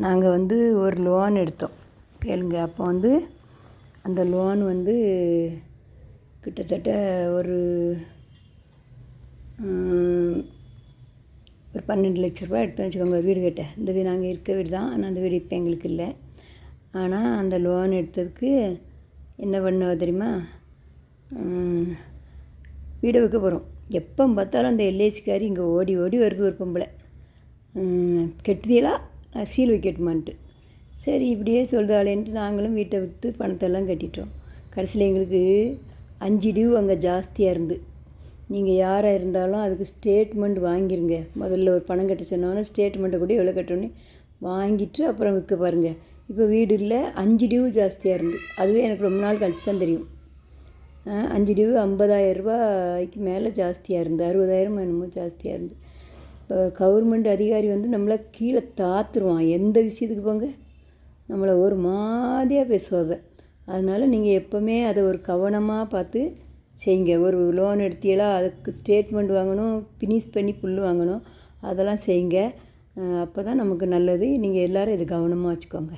நாங்கள் வந்து ஒரு லோன் எடுத்தோம் கேளுங்க. அப்போ வந்து அந்த லோன் வந்து கிட்டத்தட்ட ஒரு ஒரு 12 லட்ச ரூபா எடுத்தோம்னு வச்சுக்கோங்க. வீடு கட்ட இந்த வீடு நாங்கள் இருக்க வீடு தான், ஆனால் அந்த வீடு இப்போ எங்களுக்கு இல்லை. ஆனால் அந்த லோன் எடுத்ததுக்கு என்ன பண்ணோம் தெரியுமா? வீடை விற்க போகிறோம். எப்போ பார்த்தாலும் அந்த எல்ஐசிக்காரி இங்கே ஓடி ஓடி வருது ஒரு பொம்பளை. கெட்டுதியலா நான் சீல் வைக்கட்டுமான்ட்டு. சரி இப்படியே சொல்லுதாளேன்ட்டு நாங்களும் வீட்டை விற்று பணத்தெல்லாம் கட்டிட்டோம். கடைசியில் எங்களுக்கு 5 டியூ அங்கே ஜாஸ்தியாக இருந்து. நீங்கள் யாராக இருந்தாலும் அதுக்கு ஸ்டேட்மெண்ட் வாங்கிருங்க. முதல்ல ஒரு பணம் கட்ட சொன்னாலும் ஸ்டேட்மெண்ட்டை கூட எவ்வளோ கட்டணும்னு வாங்கிட்டு அப்புறம் விற்க பாருங்கள். இப்போ வீடு இல்லை, 5 டியூ ஜாஸ்தியாக இருந்து. அதுவே எனக்கு ரொம்ப நாள் கழிச்சு தான் தெரியும். 5 டியூ 50,000 ரூபாய்க்கு மேலே ஜாஸ்தியாக இருந்து, 60,000 என்னமோ ஜாஸ்தியாக இருந்து. இப்போ கவர்மெண்ட் அதிகாரி வந்து நம்மளை கீழே தாத்துருவான். எந்த விஷயத்துக்கு போங்க நம்மளை ஒரு மாதிரியாக பேசுவாங்க. அதனால் நீங்கள் எப்போவுமே அதை ஒரு கவனமாக பார்த்து செய்யுங்க. ஒரு லோன் எடுத்தீங்களா, அதுக்கு ஸ்டேட்மெண்ட் வாங்கணும், ஃபினிஷ் பண்ணி புல் வாங்கணும், அதெல்லாம் செய்யுங்க. அப்போ தான் நமக்கு நல்லது. நீங்கள் எல்லோரும் இது கவனமாக வச்சுக்கோங்க.